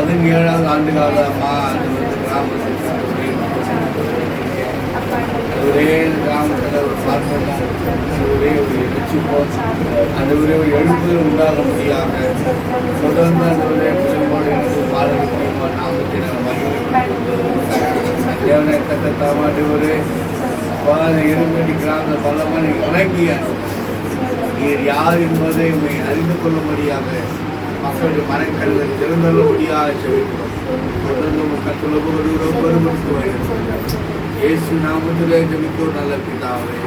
17வது ஆண்டு காலமா அது கிராமத்துக்கு ஒரே கிராமத்தில் ஒரு பார்ப்போம், ஒரே ஒரு எழுச்சிப்போம், அந்த ஒரே ஒரு எழுப்புதல் உண்டாக முடியாம தொடர்ந்து அந்த ஒரே பிள்ளைகளோடு எனக்கு பாடலுக்கு நாமத்தை நாங்கள் மகிழ்ச்சி கத்தத்தாமாட்டு ஒரு இரும்படி கிராம பலமான இறங்கிய நீர் யார் என்பதை அறிந்து கொள்ளும்படியாக மக்களுடைய மனக்கல்லை திறந்தள்ளபடியாக செவிக்கிறோம். தொடர்ந்து கத்துள்ளபோடு இயேசு நாமத்திலே ஜெபிக்கிறோம் நல்ல பிதாவே.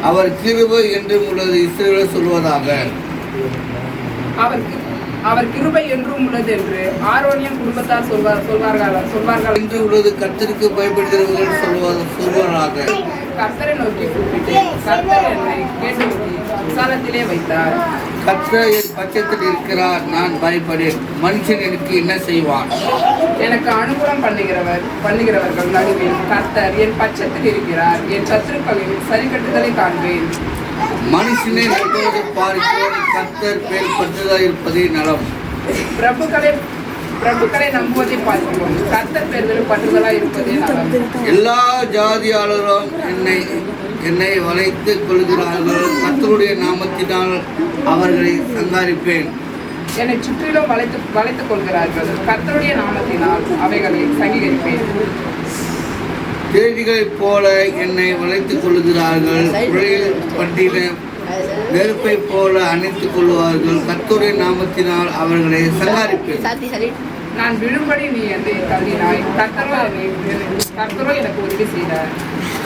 அவர் கிருபை என்றும் உள்ளது இஸ்ரவேல் சொல்வதாக. அவர் கிருபை என்றும் உள்ளது என்று ஆரோனியன் குடும்பத்தார் சொல்வார்கள் என்று உள்ளது கர்த்தருக்கு பயப்படுகிறவர்கள் சொல்வாராக. கர்த்தரை நோக்கி கூப்பிட்டேன், கர்த்தர் என்னை கேட்டு விசாலத்திலே வைத்தார். கர்த்தர் என் பட்சத்தில் இருக்கிறார், நான் பயப்படேன். மனுஷன் எனக்கு என்ன செய்வான்? எனக்கு அனுகூலம் பண்ணுகிறவர்கள் நடுவில் கர்த்தர் என் பட்சத்தில் இருக்கிறார். என் சத்துருக்களின் சரிக்கட்டுதலை காண்பேன். மனுஷனை நம்புவதை பார்க்கிறோம், கர்த்தர் பேர் பற்றுதலாக இருப்பதே நலம். பிரபுக்களை நம்புவதை பார்க்கிறோம், கர்த்தர் பேர்களில் பற்றுதலாக இருப்பதே நலம். எல்லா ஜாதியாளரும் என்னை வளைத்துக் கொள்கிறார்கள், கர்த்தருடைய நாமத்தினால் அவர்களை சங்காரிப்பேன். என்னை சுற்றிலும் வளைத்துக் கொள்கிறார்கள், கர்த்தருடைய நாமத்தினால் அவைகளை சங்கீகரிப்பேன். தேதிகளைப் போல என்னை வளைத்துக் கொள்கிறார்கள், புழையில் பட்டின நெருப்பை போல அணைத்துக் கொள்வார்கள், கர்த்தருடைய நாமத்தினால் அவர்களை சங்காரிப்பேன். நான் விழும்படி நீ என்னை தள்ளினாய், கர்த்தரோ எனக்கு உதவி செய்தார்.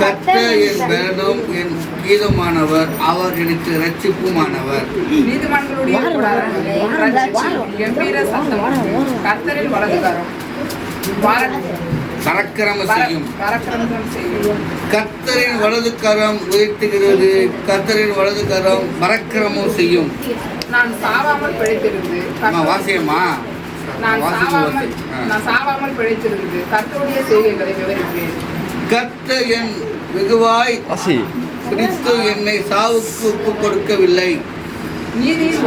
கர்த்தர் என் பலனும் என் கீதமானவர், அவர் எனக்கு இரட்சிப்புமானவர். நீதிமான்களுடைய கம்பீர சத்தம், கர்த்தரின் வலதுகரம் பராக்கிரமம் செய்யும். கர்த்தரின் வலது கரம் உயர்த்துகிறது, கர்த்தரின் வலது கரம் பராக்கிரமம் செய்யும். நான் சாவாமல் பிழைத்திருந்து வாசியம்மா நான் சாவாமல் பிழைத்திருந்து கர்த்தருடைய செய்கைகளை விவரிப்பேன். கர்த்தர் என் வெகுவாய் பிடித்து என்னை சாவுக்கு ஒப்பு கொடுக்கவில்லை. நீதியின்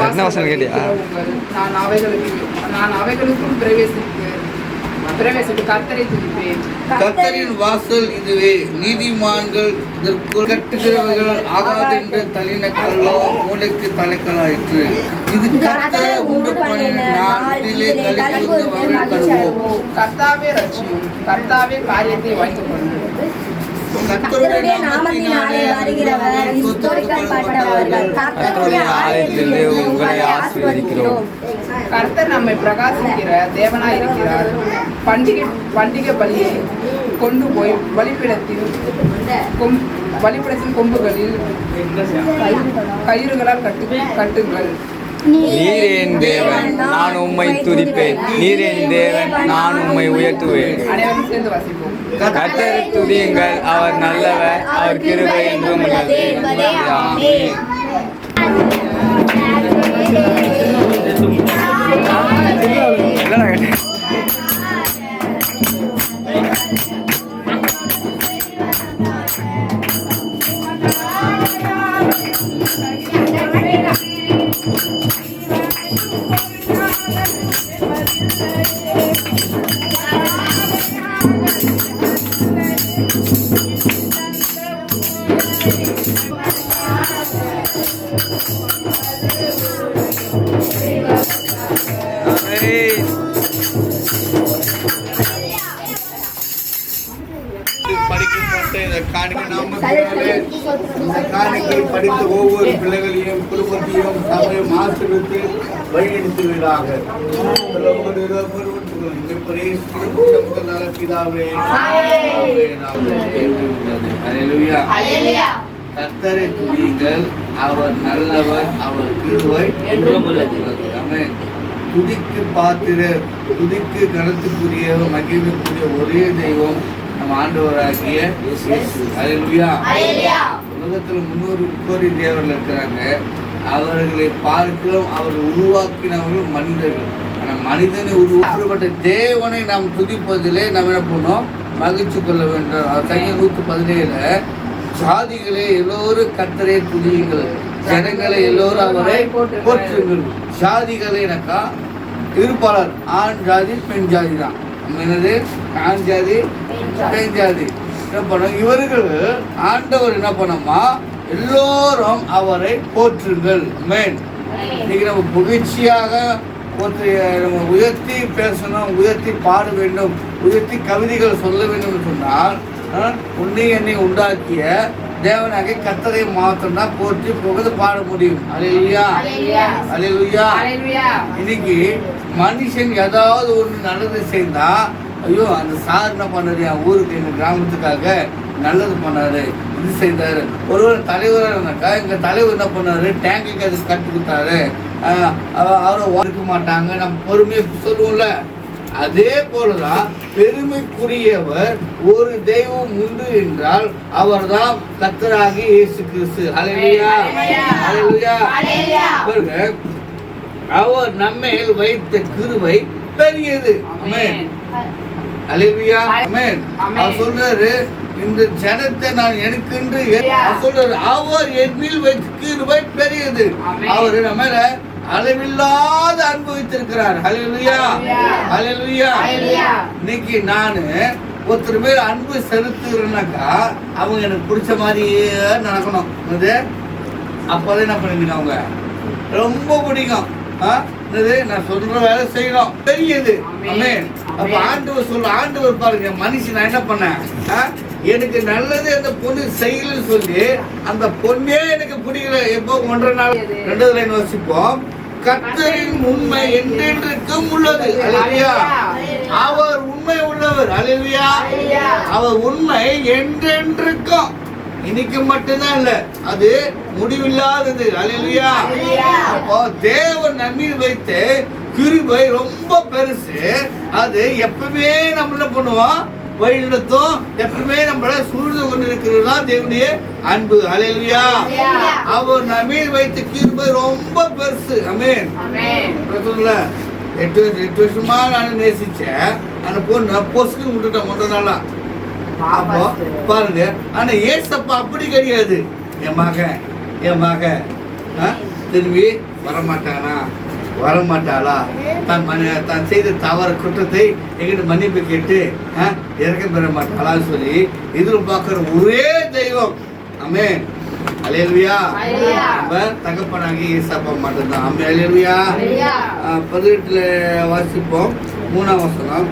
நான் அவைகளுக்கும் பிரவேசித்து கர்த்தரை துதிப்பேன். கர்த்தரின் வாசல் இதுவே, நீதிமான்கள் இதற்குள் கட்டுகிறவர்கள் ஆகாதென்று தள்ளின கல்லோ மூளைக்கு தலைக்கலாயிற்று. இது கர்த்தர் உண்டு பண்ணின நாட்டிலே களிகூர்ந்து மகிழ்வோம். கர்த்தாவே ரட்சியும், கர்த்தாவே காரியத்தை வைத்துக் கொள்ளும். கர்த்தருடைய நாமத்தினாலே வருகிறவர் ஸ்தோத்திரிக்கப்பட்டவர்கள். கர்த்தருடைய ஆலயத்திலே உங்களை ஆசீர்வதிக்கிறோம். கர்த்தர் நம்மை பிரகாசிக்கிற தேவனாய் இருக்கிறார். பண்டிகை பலியை கொண்டு போய் பலிபீடத்தின் கொம்புகளில் கயிறுகளால் கட்டுங்கள். நீர் என் தேவன், நான் உம்மை துதிப்பேன். நீர் என் தேவன், நான் உம்மை உயர்த்துவேன். அனைவரும் சேர்ந்து வாசிப்போம். கர்த்தரை துதியுங்கள், அவர் நல்லவர், அவர் கிருபை என்றும் உள்ளது. ஆமென். இந்த காணிக்கை படித்த ஒவ்வொரு பிள்ளைகளையும் குடும்பத்தையும் சபையும் ஆசீர்வதித்து வழிநடத்துவீராக. பிதாவே, கர்த்தரை துதியுங்கள், அவர் நல்லவர், அவர் கிருபை என்றும் உள்ளது. ஆமென். துதிக்கு பாத்திரர், துதிக்கு கனத்துக்குரிய மகிழ்வுக்குரிய ஒரே தெய்வம் நம் ஆண்டவராகிய இயேசு. அல்லேலூயா. உலகத்துல 300 கோடி தேவர்கள் இருக்கிறாங்க. அவர்களை பார்க்கிறோம், அவர்கள் உருவாக்கினவர்கள் மனிதர்கள். ஆனால் மனிதனை உருவாக்கப்பட்ட தேவனை நாம் துதிப்பதிலே நாம் என்ன பண்ணோம்? மகிழ்ச்சி கொள்ள வேண்டும். சங்கீதம் 117 ஜாதிகளே எல்லோரும் கர்த்தரை துதியுங்கள், ஜனங்களை எல்லோரும் அவரை போற்றுங்கள். ஜாதிகளேனாக்கா இருப்பாளர், ஆண் ஜாதி பெண் ஜாதி தான். என்னது? ஆண் ஜாதி பெண் ஜாதி. என்ன பண்ண இவர்கள் ஆண்டவர் என்ன பண்ணோமா? எல்லோரும் அவரை போற்றுங்கள். மேன் இன்னைக்கு நம்ம புகழ்ச்சியாக நம்ம உயர்த்தி பேசணும், உயர்த்தி பாட வேண்டும், உயர்த்தி கவிதைகள் சொல்ல வேண்டும் என்று சொன்னால் உன்னை என்னை உண்டாக்கிய தேவனாக கர்த்தரை மாத்திரம்னா போற்றி புகழ்ந்து பாட முடியும். அல்லேலூயா, அல்லேலூயா. இன்னைக்கு மனுஷன் ஏதாவது ஒன்று நல்லது செய்தா, ஐயோ அந்த சார் என்ன பண்ணாரு, என் ஊருக்கு எங்கள் கிராமத்துக்காக நல்லது பண்ணாரு, இது செய்தாரு. ஒருவர் தலைவராக இருந்தாக்கா எங்கள் தலைவர் என்ன பண்ணாரு, டேங்குக்கு அது கட்டி கொடுத்தாரு, அவரை இருக்க மாட்டாங்க, நம்ம பொறுமையை சொல்லுவோம்ல. அதே போலதான் பெருமைக்குரியவர் ஒரு தெய்வம் உண்டு என்றால் அவர்தான் கர்த்தராகிய இயேசு கிறிஸ்து. அல்லேலூயா, அல்லேலூயா. அவர் நம்மேல் வைத்த கிருபை பெரியது. ஆமென். அல்லேலூயா, ஆமென். அவர் சொல்றாரு, இந்த ஜனத்தை நான் எனக்கென்று சொல்றாரு, அவர் என்னில் வைத்த கிருபை பெரியது. அவர் நம்ம அளவில்லாத அனுபவித்திருக்கிறார். ஹல்லேலூயா, ஹல்லேலூயா. இன்னைக்கு நானு ஒருத்தர் மேல அன்பு செலுத்துறேன்னாக்கா அவங்க எனக்கு பிடிச்ச மாதிரியே நடக்கணும். அப்பதான் என்ன பண்ணுவீங்க, அவங்க ரொம்ப பிடிக்கும். நான் சொல்ற வேலை செய்யணும், தெரியுது. அப்ப ஆண்டவர் பாருங்க, மனுஷன் நான் என்ன பண்ணேன், எனக்கு நல்லது அந்த பொண்ணு செய்யலன்னு சொல்லி அந்த பொண்ணே எனக்கு பிடிக்கல. எப்போ 1.5 நாள் 2வது லைன் வசிப்போம். கர்த்தரின் உண்மை என்றென்றைக்கும் உள்ளது. அல்லேலூயா. அவர் உண்மை உள்ளவர். அல்லேலூயா. அவர் உண்மை என்றென்றைக்கும், இன்னைக்கு மட்டும்தான் இல்ல, அது முடிவில்லாதது. அல்லேலூயா. அப்போ தேவன் நம்மீது வைத்த கிருபை ரொம்ப பெருசு. அது எப்பவுமே நம்ம என்ன பண்ணுவோம், வழிநடத்தும், எப்பவுமே நம்மள சூழ்ந்து கொண்டிருக்கிறதா தேவனுடைய அன்பு. அல்லேலூயா. அவர் நம்மீது வைத்த கிருபை ரொம்ப பெருசு. ஆமென். 8 வருஷமா நான் நேசிச்சேன் அந்த பொண்ணு பொசுக்கு விட்டுட்டேன் 1 நாளா. அப்போ பாருங்க, ஆனா ஏசப்பா அப்படி கிடையாது. என் மக திரும்பி வரமாட்டாளா, தான் செய்த தவறு குற்றத்தை எங்கிட்ட மன்னிப்பு கேட்டு இறக்க பெற மாட்டாளான்னு சொல்லி எதிர்பார்க்கிற ஒரே தெய்வம். ஆமென். அல்லேலூயா. நம்ம தகப்பனாகி ஏசப்பா மட்டும்தான். ஆமென். அல்லேலூயா. 18 வாசிப்போம் 3ஆம் வசனம்.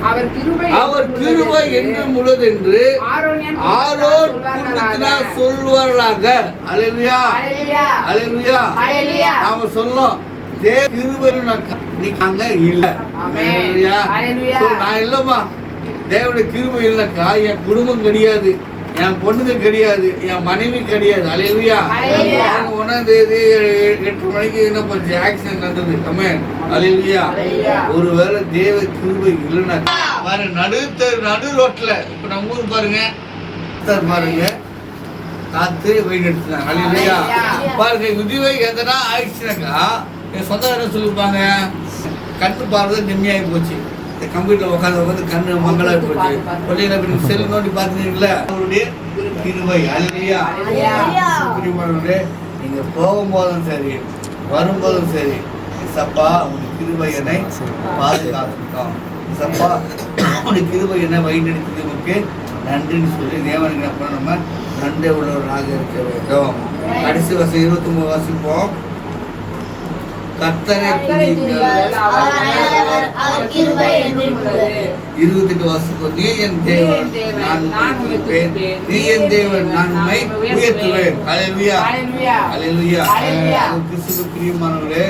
அவர் கிருபை என்றும் உள்ளது என்று ஆரோன் குடும்பத்தினர் சொல்வார்களாக. அல்லேலூயா, அல்லேலூயா. நாம சொல்லணும், கிருபை அங்க இல்ல. நான் இல்லம்மா, தேவனுடைய கிருபை இல்லக்கா என் குடும்பம் கிடையாது, என் பொண்ணுங்க கிடையாது, என் மனைவி கிடையாது. அல்லேலூயா. 1ஆம் தேதி 8 மணிக்கு என்ன பண்ணு ஆக்சிடென்ட் நடந்தது. ஆமென். அல்லேலூயா. ஒருவேளை தேவ கிருபை இல்லைன்னா நடு ரோட்ல இப்ப நம்ம ஊர் பாருங்க காத்து வழி நடத்தினாங்க. அல்லேலூயா. பாருங்க, விதிவை எதனா ஆயிடுச்சுனாக்கா என் சொந்தக்காரங்க சொல்லிருப்பாங்க, கண்ணு பார்வை நிம்மதியாகி போச்சு, கம்ப்யூட்டர்ல உட்காந்து கண்ணு மங்களாகி போச்சு, பிள்ளைங்க செல் நோண்டி பார்த்துருக்கீங்களா, அவருடைய கிருபை. அல்லேலூயா. நீங்க போகும்போதும் சரி வரும்போதும் சரி, சப்பா உங்க கிருபை என்னை பாதுகாத்துட்டோம், சப்பா உங்களுடைய கிருபை என்னை வழிநடத்தியதுக்கு நன்றின்னு சொல்லி தேவனுக்கு என்ன பண்ண நம்ம நன்றி உள்ளவர்களாக இருக்க வேண்டும். கடைசி வருஷம் 23 வாசிப்போம். கர்த்தரை துதியுங்கள், அவர் கிருபை உள்ளது. 28 வாசிப்போம். நீ என் தேவன், நான் உம்மை துதிப்பேன். நீ என் தேவன், நான் உம்மை உயர்த்துவேன். ஹல்லேலூயா, ஹல்லேலூயா. கிறிஸ்துவுக்கு பிரியமானவர்களே,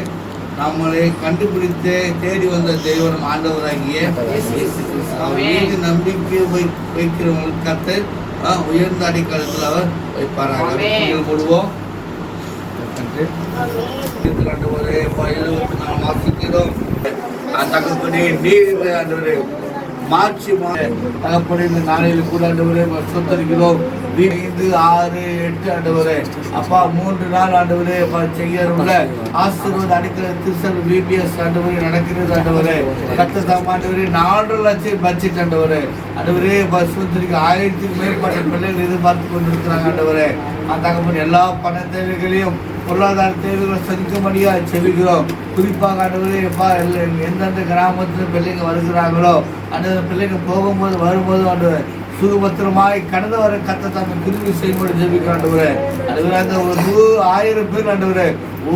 நம்மளை கண்டுபிடித்து தேடி வந்த தெய்வம் ஆண்டவராகிய இயேசு கிறிஸ்து. அவர் மீது நம்பிக்கை வைக்கிறவங்களுக்கு கர்த்தர் உயர்ந்த அடிக்காலத்தில் அவர் வைப்பாராக. போடுவோம். ஆண்டவரே, 24 வாசிக்கிறோம். தகப்பனே, நீர் ஆண்டவரே மார்ச் தகப்பனே இந்த நாளையில் கூட ஆண்டவரே சொத்தரிக்கிறோம். 5, 6, 8 ஆண்டவரே அப்பா 3 நாள் ஆண்டவரே செய்யறவங்கள ஆசீர்வாத அடிக்கிற திருச்சல் பிபிஎஸ் ஆண்டவரே நடக்கிறது ஆண்டவரே. கர்த்தர் ஆண்டவரே 4 லட்சம் பட்ஜெட் ஆண்டவரே சொத்தரிக்க 1000க்கு மேற்பட்ட பிள்ளைகள் எதிர்பார்த்து கொண்டிருக்கிறாங்க ஆண்டவரே. தகப்பன் எல்லா பண தேவைகளையும் பொருளாதார தேவைகளை சந்திக்கும்படியா செவிக்கிறோம். குறிப்பாக ஆண்டவரே எந்தெந்த கிராமத்தில் பிள்ளைங்க வருகிறாங்களோ அந்த பிள்ளைங்க போகும்போது வரும்போது ஆண்டவர் சுகபத்திரமாய் கடந்த வர கத்த தாங்க திரும்பி செய்யும்போது ஜெபிக்கிறோம் ஆண்டவரே. அதுவரை அந்த ஒரு 1000 பேர் ஆண்டவரே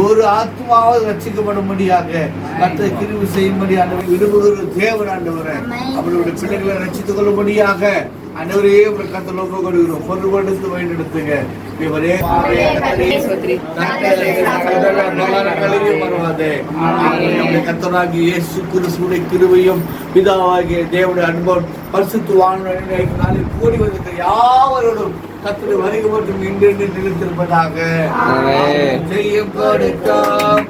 ஒரு ஆத்மாவது ரட்சிக்கப்படும்படியாக கத்த திரும்பி செய்யும்படி ஆண்டவர் விடுபடுகிற தேவன் ஆண்டவரே. அவர்களுடைய பிள்ளைகளை ரட்சித்துக் கொள்ளும்படியாக ஆண்டவரே ஒரு கத்த லோக கொடுக்கிறோம். பொருள்படுத்து வழிநடத்துங்க. இவரே கர்த்தராகிய இயேசு கிறிஸ்துவின் கிருபையும் பிதாவாகிய தேவனுடைய அன்பும் பரிசுத்தவான நாளில் கூடி வந்திருக்கிற யாவரோடும் கர்த்தருடைய வருகை மட்டும் இன்று நிலைத்திருப்பதாக. ஜெயம் கொடுக்கும்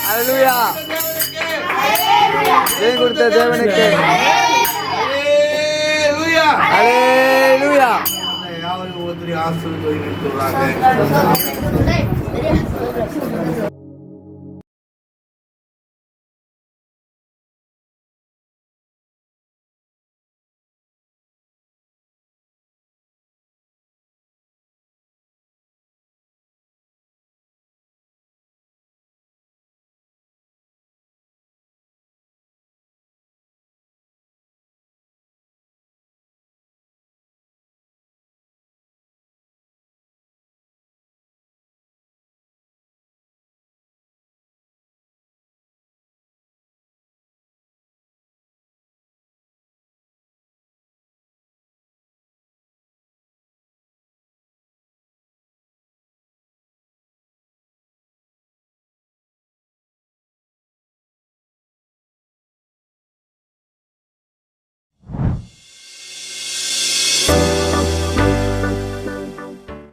ஹல்லேலூயா. ஜெயம் கொடுத்த தேவனுக்கு ஹல்லேலூயா. ஹல்லேலூயா. யாவரும் ஒவ்வொருத்தரையும் ஆசீர்வதித்து வருகிறார்கள்.